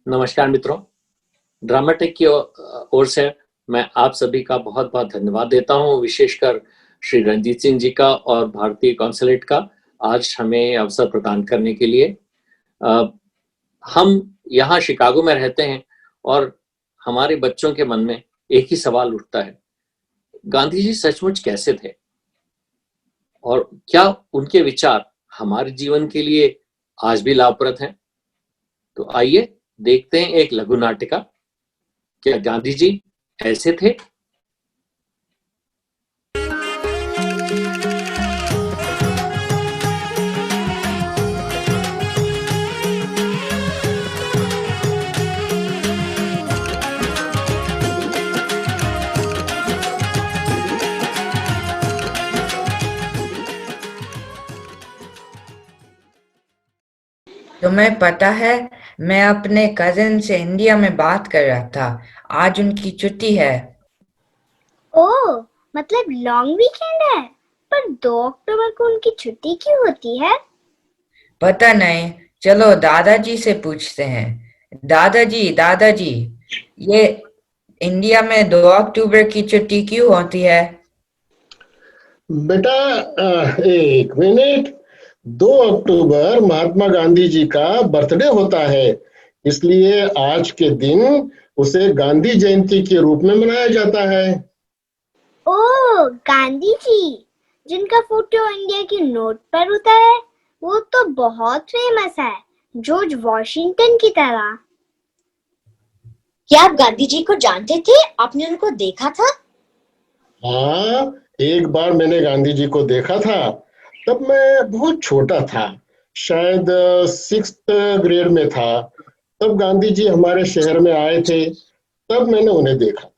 नमस्कार मित्रों, ड्रामाटेक की ओर से मैं आप सभी का बहुत-बहुत धन्यवाद देता हूँ, विशेषकर श्री रणजीत सिंह जी का और भारतीय कॉन्सुलेट का आज हमें अवसर प्रदान करने के लिए। हम यहाँ शिकागो में रहते हैं और हमारे बच्चों के मन में एक ही सवाल उठता है, गांधी जी सचमुच कैसे थे? और क्या उनके विचार हमारे जीवन के लिए आज भी लाभप्रद हैं? तो आइए देखते हैं एक लघु नाटिका। क्या गांधी जी ऐसे थे? तुम्हें पता है, मैं अपने कजिन से इंडिया में बात कर रहा था। आज उनकी छुट्टी है। ओह, मतलब लॉन्ग वीकेंड है। पर 2 अक्टूबर को उनकी छुट्टी क्यों होती है? पता नहीं, चलो दादाजी से पूछते हैं। दादाजी, ये इंडिया में 2 अक्टूबर की छुट्टी क्यों होती है? बेटा, एक मिनट। 2 अक्टूबर महात्मा गांधी जी का बर्थडे होता है, इसलिए आज के दिन उसे गांधी जयंती के रूप में मनाया जाता है। ओह, गांधी जी, जिनका फोटो इंडिया के नोट पर होता है, वो तो बहुत फेमस है, जॉर्ज वॉशिंगटन की तरह। क्या आप गांधी जी को जानते थे? आपने उनको देखा था? हाँ, एक बार मैंने गांधी जी को देखा था। तब मैं बहुत छोटा था, शायद 6th ग्रेड में था। तब गांधी जी हमारे शहर में आए थे, तब मैंने उन्हें देखा।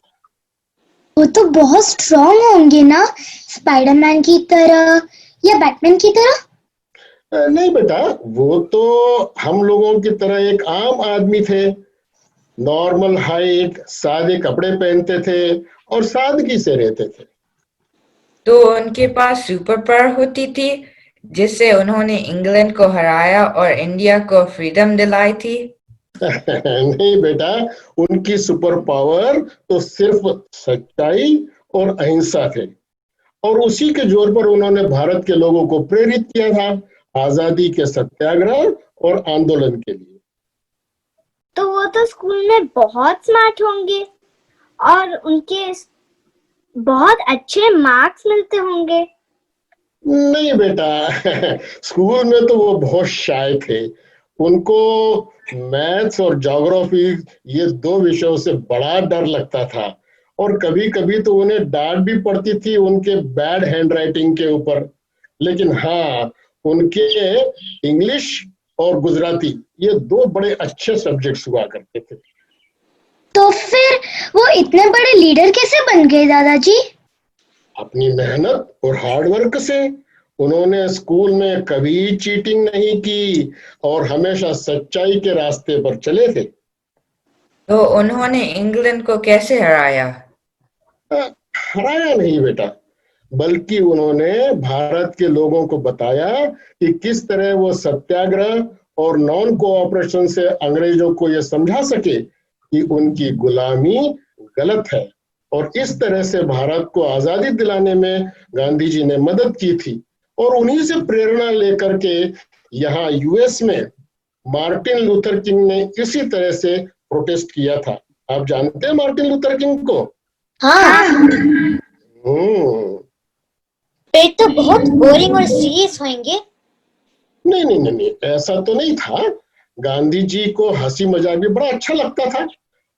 वो तो बहुत स्ट्रॉन्ग होंगे ना, स्पाइडरमैन की तरह या बैटमैन की तरह? नहीं बेटा, वो तो हम लोगों की तरह एक आम आदमी थे। नॉर्मल हाइट, सादे कपड़े पहनते थे और सादगी से रहते थे। तो उनके पास सुपर पावर होती थी, जिससे उन्होंने इंग्लैंड को हराया और इंडिया को फ्रीडम दिलाई थी। नहीं बेटा, उनकी सुपर पावर तो सिर्फ सच्चाई और अहिंसा थे, और उसी के जोर पर उन्होंने भारत के लोगों को प्रेरित किया था आजादी के सत्याग्रह और आंदोलन के लिए। तो वो तो स्कूल में बहुत स्मार्ट होंगे और उनके बहुत अच्छे मार्क्स मिलते होंगे। नहीं बेटा, स्कूल में तो वो बहुत शाय थे। उनको मैथ्स और ज्योग्राफी, ये 2 विषयों से बड़ा डर लगता था, और कभी कभी तो उन्हें डांट भी पड़ती थी उनके बैड हैंडराइटिंग के ऊपर। लेकिन हाँ, उनके इंग्लिश और गुजराती, ये 2 बड़े अच्छे सब्जेक्ट्स हुआ करते थे। तो फिर वो इतने बड़े लीडर कैसे बन गए दादाजी? अपनी मेहनत और हार्ड वर्क से। उन्होंने स्कूल में कभी चीटिंग नहीं की और हमेशा सच्चाई के रास्ते पर चले थे। तो उन्होंने इंग्लैंड को कैसे हराया? हराया नहीं बेटा, बल्कि उन्होंने भारत के लोगों को बताया कि किस तरह वो सत्याग्रह और नॉन कोऑपरेशन से अंग्रेजों को ये समझा सके कि उनकी गुलामी गलत है, और इस तरह से भारत को आजादी दिलाने में गांधी जी ने मदद की थी। और उन्हीं से प्रेरणा लेकर के यहाँ यूएस में मार्टिन लूथर किंग ने इसी तरह से प्रोटेस्ट किया था। आप जानते हैं मार्टिन लूथर किंग को? हाँ। फिर तो बहुत बोरिंग और सीरियस होंगे। नहीं नहीं नहीं नहीं, ऐसा तो नहीं था। गांधी जी को हंसी मजाक भी बड़ा अच्छा लगता था,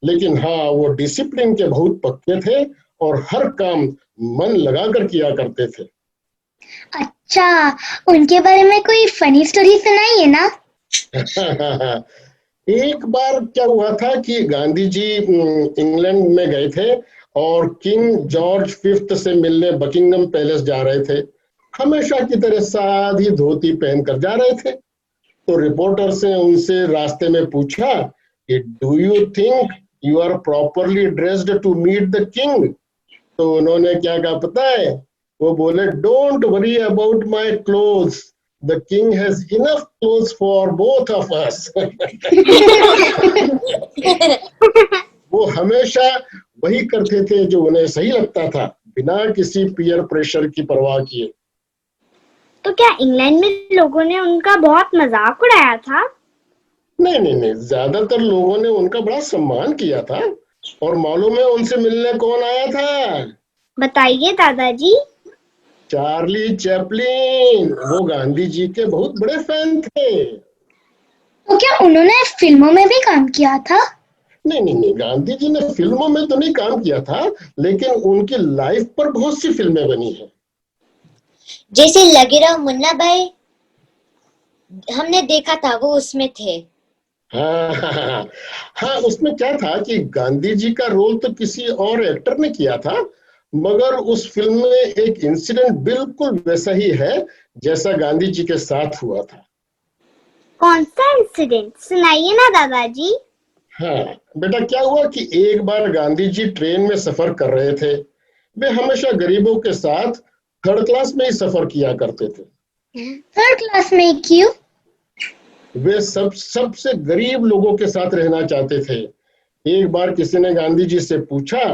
लेकिन हाँ, वो डिसिप्लिन के बहुत पक्के थे और हर काम मन लगाकर किया करते थे। अच्छा, उनके बारे में कोई फनी स्टोरी सुनाइए ना। एक बार क्या हुआ था कि गांधी जी इंग्लैंड में गए थे और किंग जॉर्ज 5th से मिलने बकिंगम पैलेस जा रहे थे। हमेशा की तरह सादी धोती पहनकर जा रहे थे। तो रिपोर्टर से उनसे रास्ते में पूछा कि do you think you are properly dressed to meet the king? तो उन्होंने क्या कहा पता है? वो बोले, don't worry about my clothes, The king has enough clothes for both of us. वो हमेशा वही करते थे जो उन्हें सही लगता था, बिना किसी पीयर प्रेशर की परवाह किए। तो क्या इंग्लैंड में लोगों ने उनका बहुत मजाक उड़ाया था? नहीं नहीं नहीं, ज्यादातर लोगों ने उनका बड़ा सम्मान किया था। और मालूम है उनसे मिलने कौन आया था? बताइए दादाजी। Charlie Chaplin. वो गांधी जी के बहुत बड़े फैन थे। तो क्या उन्होंने फिल्मों में भी काम किया था? नहीं नहीं नहीं, गांधी जी ने फिल्मों में तो नहीं काम किया था, लेकिन उनकी लाइफ पर बहुत सी फिल्में बनी हैं। जैसे लगे रहो मुन्ना भाई, हमने देखा था वो उसमें थे। हाँ, उसमें क्या था कि गांधी जी का रोल तो किसी और एक्टर ने किया था, मगर उस फिल्म में एक इंसिडेंट बिल्कुल वैसा ही है जैसा गांधी जी के साथ हुआ था। कौन सा इंसिडेंट, सुनाइए ना दादाजी। हाँ बेटा, क्या हुआ कि एक बार गांधी जी ट्रेन में सफर कर रहे थे। वे हमेशा गरीबों के साथ थर्ड क्लास में ही सफर किया करते थे। थर्ड क्लास में क्यों? वे सबसे गरीब लोगों के साथ रहना चाहते थे। एक बार किसी ने गांधी जी से पूछा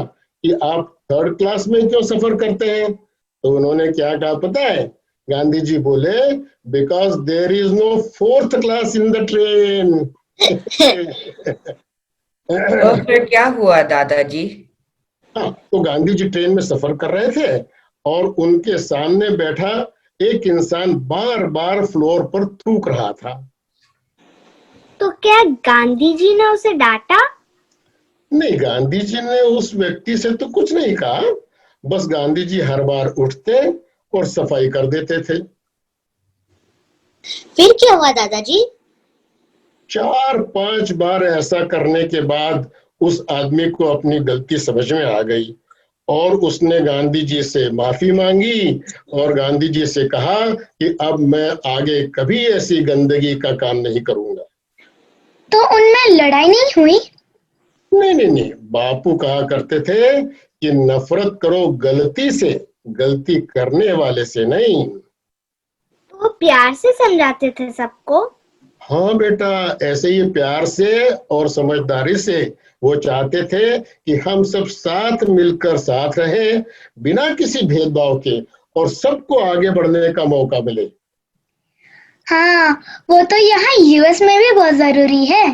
कि आप थर्ड क्लास में क्यों सफर करते हैं, तो उन्होंने क्या कहा पता है? गांधी जी बोले, because there is no fourth class in the train. तो फिर क्या हुआ दादाजी? हाँ, तो गांधी जी ट्रेन में सफर कर रहे थे और उनके सामने बैठा एक इंसान बार बार फ्लोर पर थूक रहा था। तो क्या गांधी जी ने उसे डांटा? नहीं, गांधी जी ने उस व्यक्ति से तो कुछ नहीं कहा, बस गांधी जी हर बार उठते और सफाई कर देते थे। फिर क्या हुआ दादाजी? 4-5 बार ऐसा करने के बाद उस आदमी को अपनी गलती समझ में आ गई और उसने गांधी जी से माफी मांगी और गांधी जी से कहा कि अब मैं आगे कभी ऐसी गंदगी का काम नहीं करूंगा। तो उनमें लड़ाई नहीं हुई? नहीं नहीं नहीं, बापू कहा करते थे कि नफरत करो गलती से, गलती करने वाले से नहीं। तो वो प्यार से समझाते थे सबको? हाँ बेटा, ऐसे ही प्यार से और समझदारी से वो चाहते थे कि हम सब साथ मिलकर साथ रहें, बिना किसी भेदभाव के, और सबको आगे बढ़ने का मौका मिले। हाँ, वो तो यहाँ यूएस में भी बहुत जरूरी है।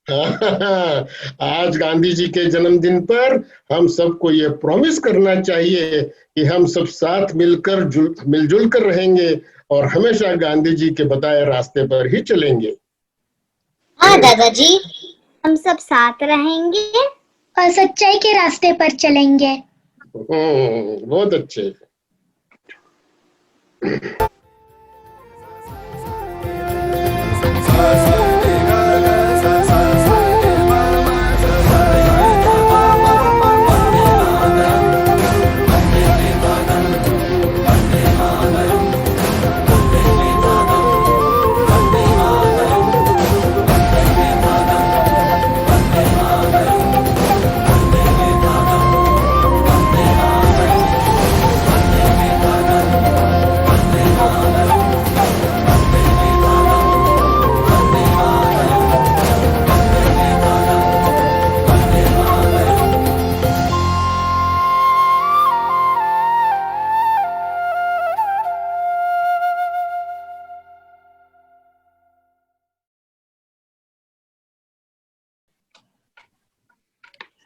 आज गांधी जी के जन्मदिन पर हम सबको ये प्रॉमिस करना चाहिए कि हम सब साथ मिलकर मिलजुल कर रहेंगे और हमेशा गांधी जी के बताए रास्ते पर ही चलेंगे। हाँ दादाजी, हम सब साथ रहेंगे और सच्चाई के रास्ते पर चलेंगे। बहुत अच्छे।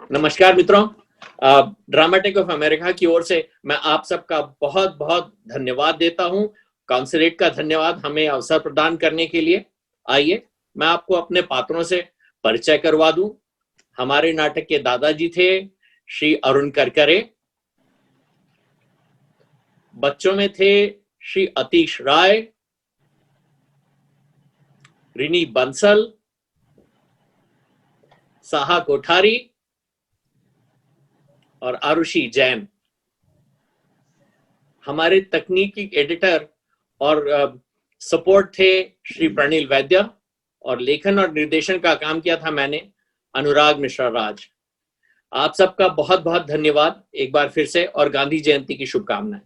नमस्कार मित्रों, ड्रामेटिक ऑफ अमेरिका की ओर से मैं आप सबका बहुत बहुत धन्यवाद देता हूं। कॉन्सुलेट का धन्यवाद हमें अवसर प्रदान करने के लिए। आइए मैं आपको अपने पात्रों से परिचय करवा दूं। हमारे नाटक के दादाजी थे श्री अरुण करकरे। बच्चों में थे श्री अतीश राय, रिनी बंसल, साहा कोठारी और आरुषि जैन। हमारे तकनीकी एडिटर और सपोर्ट थे श्री प्रणील वैद्य, और लेखन और निर्देशन का काम किया था मैंने, अनुराग मिश्रा राज। आप सबका बहुत बहुत धन्यवाद एक बार फिर से, और गांधी जयंती की शुभकामनाएं।